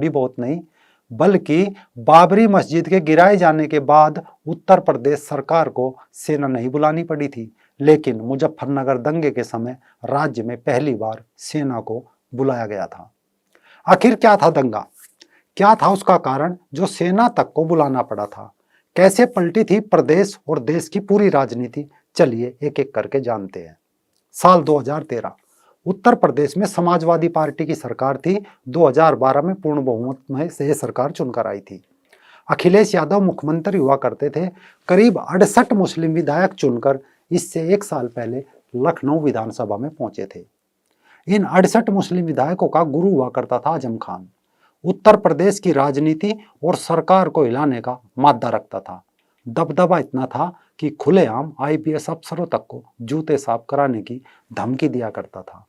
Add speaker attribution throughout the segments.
Speaker 1: भी बहुत नहीं, बल्कि बाबरी मस्जिद के गिराए जाने के बाद उत्तर प्रदेश सरकार को सेना नहीं बुलानी पड़ी थी, लेकिन मुजफ्फरनगर दंगे के समय राज्य में पहली बार सेना को बुलाया गया था। आखिर क्या था दंगा, क्या था उसका कारण जो सेना तक को बुलाना पड़ा था, कैसे पलटी थी प्रदेश और देश की पूरी राजनीति, चलिए एक एक करके जानते हैं। साल 2013 उत्तर प्रदेश में समाजवादी पार्टी की सरकार थी। 2012 में पूर्ण बहुमत में से सरकार चुनकर आई थी। अखिलेश यादव मुख्यमंत्री हुआ करते थे। करीब 68 मुस्लिम विधायक चुनकर इससे एक साल पहले लखनऊ विधानसभा में पहुंचे थे। इन 68 मुस्लिम विधायकों का गुरु हुआ करता था आजम खान। उत्तर प्रदेश की राजनीति और सरकार को हिलाने का मादा रखता था। दबदबा इतना था कि खुलेआम आईपीएस अफसरों तक को जूते साफ कराने की धमकी दिया करता था।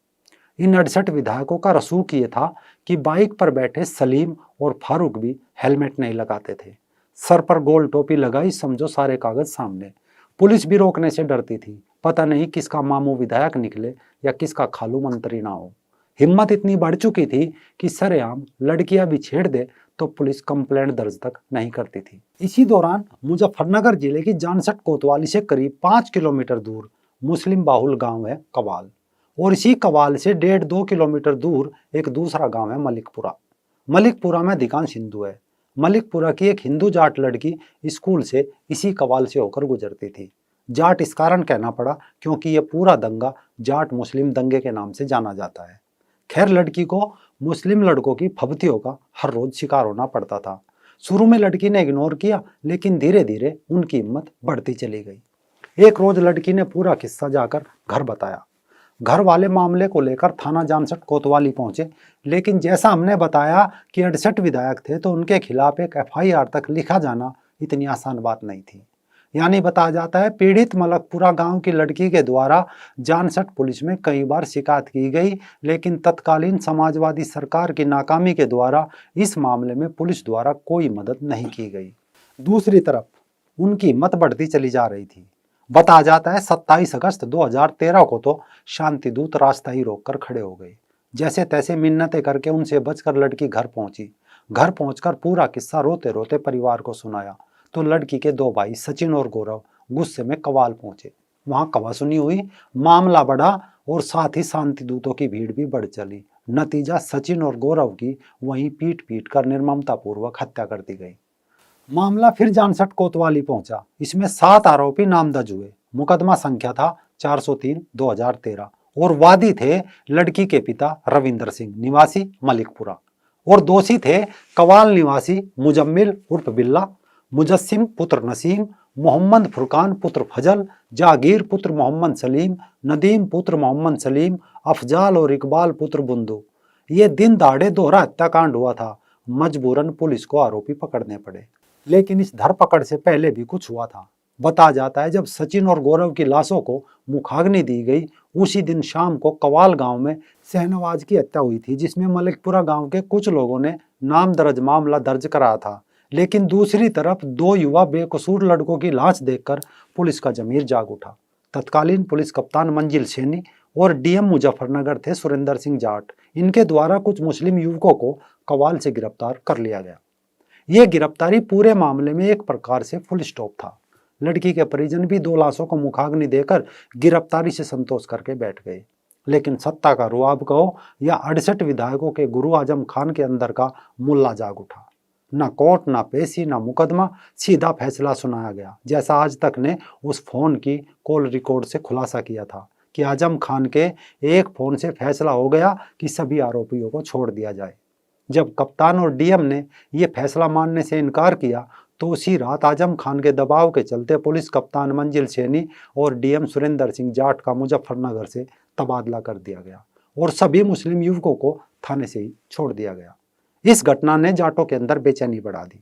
Speaker 1: इन 68 विधायकों का रसूख ये था कि बाइक पर बैठे सलीम और फारूक भी हेलमेट नहीं लगाते थे। सर पर गोल टोपी लगाई, समझो सारे कागज सामने। पुलिस भी रोकने से डरती थी, पता नहीं किसका मामू विधायक निकले या किसका खालू मंत्री ना हो। हिम्मत इतनी बढ़ चुकी थी कि सरेआम लड़कियां भी छेड़ दे तो पुलिस कंप्लेंट दर्ज तक नहीं करती थी। इसी दौरान मुजफ्फरनगर जिले की जानसठ कोतवाली से करीब 5 किलोमीटर दूर मुस्लिम बाहुल गांव है कवाल, और इसी कवाल से 1.5-2 किलोमीटर दूर एक दूसरा गांव है मलिकपुरा। मलिकपुरा में अधिकांश हिंदू है। मलिकपुरा की एक हिंदू जाट लड़की स्कूल से इसी कवाल से होकर गुजरती थी। जाट इस कारण कहना पड़ा क्योंकि यह पूरा दंगा जाट मुस्लिम दंगे के नाम से जाना जाता है। खैर, लड़की को मुस्लिम लड़कों की फब्तियों का हर रोज शिकार होना पड़ता था। शुरू में लड़की ने इग्नोर किया, लेकिन धीरे धीरे उनकी हिम्मत बढ़ती चली गई। एक रोज लड़की ने पूरा किस्सा जाकर घर बताया। घर वाले मामले को लेकर थाना जानसठ कोतवाली पहुंचे, लेकिन जैसा हमने बताया कि 68 विधायक थे तो उनके खिलाफ एक एफआईआर तक लिखा जाना इतनी आसान बात नहीं थी। यानी बताया जाता है पीड़ित मलकपुरा गांव की लड़की के द्वारा जानसठ पुलिस में कई बार शिकायत की गई, लेकिन तत्कालीन समाजवादी सरकार की नाकामी के द्वारा इस मामले में पुलिस द्वारा कोई मदद नहीं की गई। दूसरी तरफ उनकी हिम्मत बढ़ती चली जा रही थी। बताया जाता है 27 अगस्त 2013 को तो शांति दूत रास्ता ही रोककर खड़े हो गए। जैसे तैसे मिन्नतें करके उनसे बचकर लड़की घर पहुंची। घर पहुंचकर पूरा किस्सा रोते रोते परिवार को सुनाया तो लड़की के 2 भाई सचिन और गौरव गुस्से में कवाल पहुंचे। वहां कवासुनी हुई, मामला बढ़ा और साथ ही शांति दूतों की भीड़ भी बढ़ चली। नतीजा सचिन और गौरव की वहीं पीट पीट कर निर्ममतापूर्वक हत्या कर दी गई। मामला फिर जानसठ कोतवाली पहुंचा। इसमें 7 आरोपी नामदर्ज हुए। मुकदमा संख्या था 403/2013 और वादी थे लड़की के पिता रविंदर सिंह निवासी मलिकपुरा, और दोषी थे कवाल निवासी मुजम्मिल उर्फ बिल्ला, मुजस्सिम पुत्र नसीम, मोहम्मद फुरकान पुत्र फजल, जागीर पुत्र मोहम्मद सलीम, नदीम पुत्र मोहम्मद सलीम, अफजाल और इकबाल पुत्र बुंदू। ये दिन दहाड़े दोहरा हत्याकांड हुआ था। मजबूरन पुलिस को आरोपी पकड़ने पड़े, लेकिन इस धरपकड़ से पहले भी कुछ हुआ था। बताया जाता है जब सचिन और गौरव की लाशों को मुखाग्नि दी गई, उसी दिन शाम को कवाल गांव में शहनवाज की हत्या हुई थी, जिसमें मलिकपुरा गांव के कुछ लोगों ने नामदर्ज मामला दर्ज कराया था। लेकिन दूसरी तरफ 2 युवा बेकसूर लड़कों की लाश देखकर पुलिस का जमीर जाग उठा। तत्कालीन पुलिस कप्तान मंजिल सैनी और डीएम मुजफ्फरनगर थे सुरेंद्र सिंह जाट। इनके द्वारा कुछ मुस्लिम युवकों को कवाल से गिरफ्तार कर लिया गया। ये गिरफ्तारी पूरे मामले में एक प्रकार से फुल स्टॉप था। लड़की के परिजन भी 2 लाशों को मुखाग्नि देकर गिरफ्तारी से संतोष करके बैठ गए। लेकिन सत्ता का रुआब कहो या 68 विधायकों के गुरु आजम खान के अंदर का मुल्ला जाग उठा। ना कोर्ट, ना पेशी, ना मुकदमा, सीधा फैसला सुनाया गया, जैसा आज तक ने उस फोन की कॉल रिकॉर्ड से खुलासा किया था कि आजम खान के एक फोन से फैसला हो गया कि सभी आरोपियों को छोड़ दिया जाए। जब कप्तान और डीएम ने यह फैसला मानने से इनकार किया तो उसी रात आजम खान के दबाव के चलते पुलिस कप्तान मंजिल सैनी और डीएम सुरेंद्र सिंह जाट का मुजफ्फरनगर से तबादला कर दिया गया और सभी मुस्लिम युवकों को थाने से ही छोड़ दिया गया। इस घटना ने जाटों के अंदर बेचैनी बढ़ा दी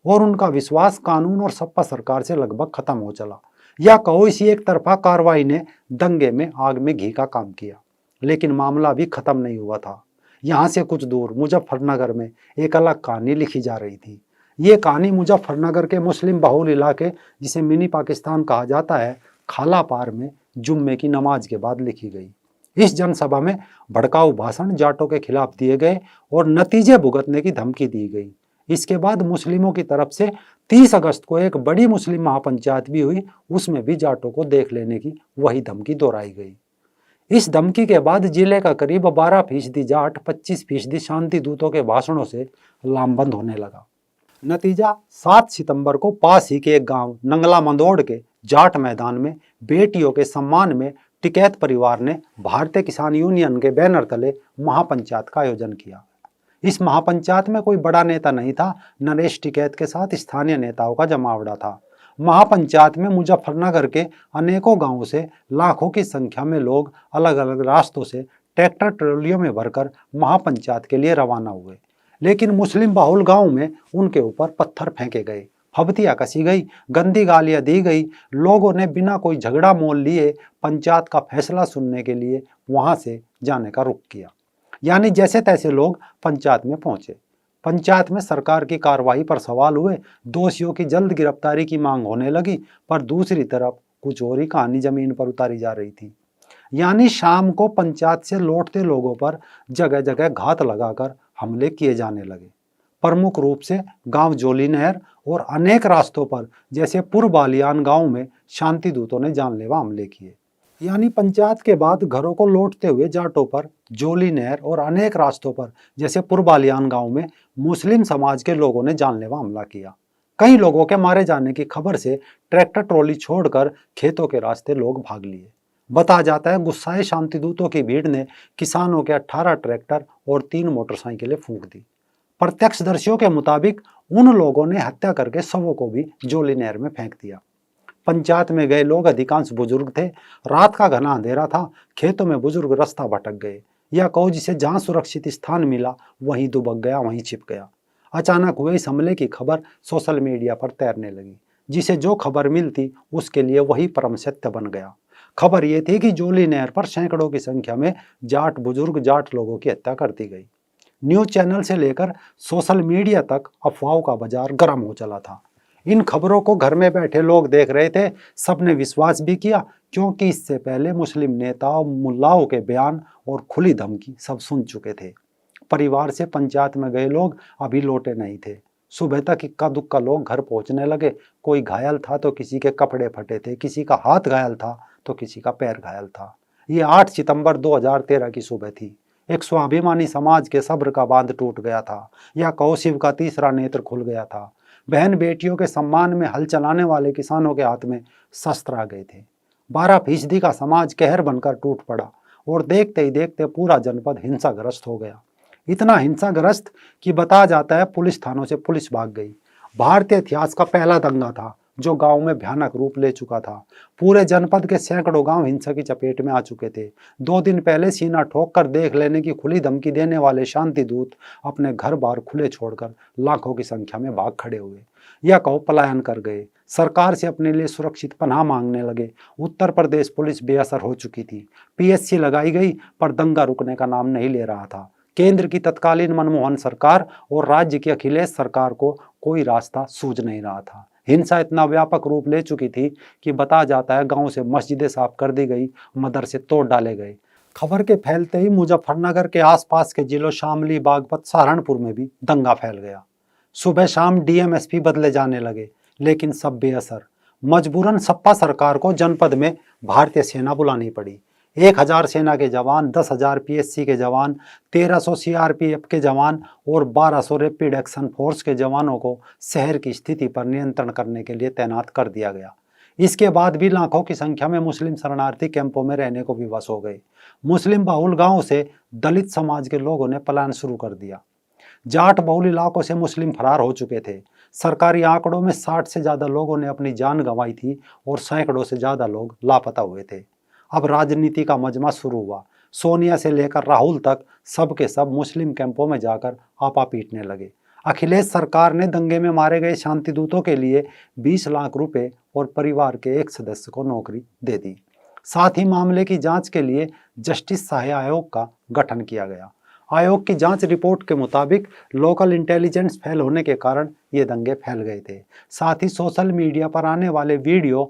Speaker 1: और उनका विश्वास कानून और सपा सरकार से लगभग खत्म हो चला। या कहो इसी एक तरफा कार्रवाई ने दंगे में आग में घी का काम किया। लेकिन मामला भी खत्म नहीं हुआ था। यहाँ से कुछ दूर मुजफ्फरनगर में एक अलग कहानी लिखी जा रही थी। ये कहानी मुजफ्फरनगर के मुस्लिम बहुल इलाके, जिसे मिनी पाकिस्तान कहा जाता है, खाला पार में जुम्मे की नमाज के बाद लिखी गई। इस जनसभा में भड़काऊ भाषण जाटों के खिलाफ दिए गए और नतीजे भुगतने की धमकी दी गई। इसके बाद मुस्लिमों की तरफ से 30 अगस्त को एक बड़ी मुस्लिम महापंचायत भी हुई, उसमें भी जाटों को देख लेने की वही धमकी दोहराई गई। इस धमकी के बाद जिले का करीब 12% जाट, 25% शांति दूतों के भाषणों से लामबंद होने लगा। नतीजा 7 सितंबर को पास ही के एक गांव नंगला मंदोड़ के जाट मैदान में बेटियों के सम्मान में टिकैत परिवार ने भारतीय किसान यूनियन के बैनर तले महापंचायत का आयोजन किया। इस महापंचायत में कोई बड़ा नेता नहीं था, नरेश टिकैत के साथ स्थानीय नेताओं का जमावड़ा था। महापंचायत में मुजफ्फरनगर के अनेकों गांवों से लाखों की संख्या में लोग अलग अलग रास्तों से ट्रैक्टर ट्रॉलियों में भरकर महापंचायत के लिए रवाना हुए, लेकिन मुस्लिम बहुल गांव में उनके ऊपर पत्थर फेंके गए, फबतियां कसी गई, गंदी गालियां दी गई। लोगों ने बिना कोई झगड़ा मोल लिए पंचायत का फैसला सुनने के लिए वहां से जाने का रुख किया। यानी जैसे तैसे लोग पंचायत में पहुंचे। पंचायत में सरकार की कार्रवाई पर सवाल हुए, दोषियों की जल्द गिरफ्तारी की मांग होने लगी, पर दूसरी तरफ कुछ और ही कहानी जमीन पर उतारी जा रही थी। यानी शाम को पंचायत से लौटते लोगों पर जगह जगह घात लगाकर हमले किए जाने लगे। प्रमुख रूप से गांव जोली नहर और अनेक रास्तों पर जैसे पूर्व बालियान गांव में शांति दूतों ने जानलेवा हमले किए। यानी पंचायत के बाद घरों को लौटते हुए जाटों पर जोली नहर और अनेक रास्तों पर जैसे पूर्व बालियान गांव में मुस्लिम समाज के लोगों ने जानलेवा हमला किया। कई लोगों के मारे जाने की खबर से ट्रैक्टर ट्रॉली छोड़कर खेतों के रास्ते लोग भाग लिए। बताया जाता है गुस्साए शांति दूतों की भीड़ ने किसानों के 18 ट्रैक्टर और 3 मोटरसाइकिलें फूंक दी। प्रत्यक्षदर्शियों के मुताबिक उन लोगों ने हत्या करके शवों को भी जोली नहर में फेंक दिया। पंचायत में गए लोग अधिकांश बुजुर्ग थे। रात का घना अंधेरा था, खेतों में बुजुर्ग रास्ता भटक गए, या कहो जिसे जहां सुरक्षित स्थान मिला वहीं दुबक गया, वहीं छिप गया। अचानक हुए इस हमले की खबर सोशल मीडिया पर तैरने लगी। जिसे जो खबर मिलती उसके लिए वही परम सत्य बन गया। खबर ये थी कि जोली नहर पर सैकड़ों की संख्या में जाट बुजुर्ग, जाट लोगों की हत्या कर दी गई। न्यूज चैनल से लेकर सोशल मीडिया तक अफवाहों का बाजार गर्म हो चला था। इन खबरों को घर में बैठे लोग देख रहे थे। सबने विश्वास भी किया, क्योंकि इससे पहले मुस्लिम नेताओं, मुल्लाओं के बयान और खुली धमकी सब सुन चुके थे। परिवार से पंचायत में गए लोग अभी लौटे नहीं थे। सुबह तक इक्का दुक्का लोग घर पहुंचने लगे। कोई घायल था तो किसी के कपड़े फटे थे, किसी का हाथ घायल था तो किसी का पैर घायल था। ये 8 सितंबर 2013 की सुबह थी। एक स्वाभिमानी समाज के सब्र का बांध टूट गया था, या कहो शिव का तीसरा नेत्र खुल गया था। बहन बेटियों के सम्मान में हल चलाने वाले किसानों के हाथ में शस्त्र आ गए थे। 12% का समाज कहर बनकर टूट पड़ा और देखते ही देखते पूरा जनपद हिंसाग्रस्त हो गया। इतना हिंसाग्रस्त कि बताया जाता है पुलिस थानों से पुलिस भाग गई। भारतीय इतिहास का पहला दंगा था जो गांव में भयानक रूप ले चुका था। पूरे जनपद के सैकड़ों गांव हिंसा की चपेट में आ चुके थे। 2 दिन पहले सीना ठोक कर देख लेने की खुली धमकी देने वाले शांति दूत अपने घर बार खुले छोड़कर लाखों की संख्या में भाग खड़े हुए, या कहो पलायन कर गए। सरकार से अपने लिए सुरक्षित पनाह मांगने लगे। उत्तर प्रदेश पुलिस बेअसर हो चुकी थी। PSC लगाई गई, पर दंगा रुकने का नाम नहीं ले रहा था। केंद्र की तत्कालीन मनमोहन सरकार और राज्य की अखिलेश सरकार को कोई रास्ता सूझ नहीं रहा था। हिंसा इतना व्यापक रूप ले चुकी थी कि बताया जाता है गांव से मस्जिदें साफ कर दी गई, मदरसे तोड़ डाले गए। खबर के फैलते ही मुजफ्फरनगर के आसपास के जिलों शामली, बागपत, सहारनपुर में भी दंगा फैल गया। सुबह शाम DM SP बदले जाने लगे, लेकिन सब बेअसर। मजबूरन सपा सरकार को जनपद में भारतीय सेना बुलानी पड़ी। 1000 सेना के जवान, 10,000 PSC के जवान, 1300 CRPF के जवान और 1200 रैपिड एक्शन फोर्स के जवानों को शहर की स्थिति पर नियंत्रण करने के लिए तैनात कर दिया गया। इसके बाद भी लाखों की संख्या में मुस्लिम शरणार्थी कैंपों में रहने को विवश हो गए। मुस्लिम बहुल गांवों से दलित समाज के लोगों ने पलायन शुरू कर दिया। जाट बहुल इलाकों से मुस्लिम फरार हो चुके थे। सरकारी आंकड़ों में 60 से ज्यादा लोगों ने अपनी जान गंवाई थी और सैकड़ों से ज्यादा लोग लापता हुए थे। अब राजनीति का मजमा शुरू हुआ। सोनिया से लेकर राहुल तक सब के सब मुस्लिम कैंपों में जाकर आपा पीटने लगे। अखिलेश सरकार ने दंगे में मारे गए शांति दूतों के लिए 20 लाख रुपए और परिवार के एक सदस्य को नौकरी दे दी। साथ ही मामले की जांच के लिए जस्टिस सहाय आयोग का गठन किया गया। आयोग की जांच रिपोर्ट के मुताबिक लोकल इंटेलिजेंस फेल होने के कारण ये दंगे फैल गए थे। साथ ही सोशल मीडिया पर आने वाले वीडियो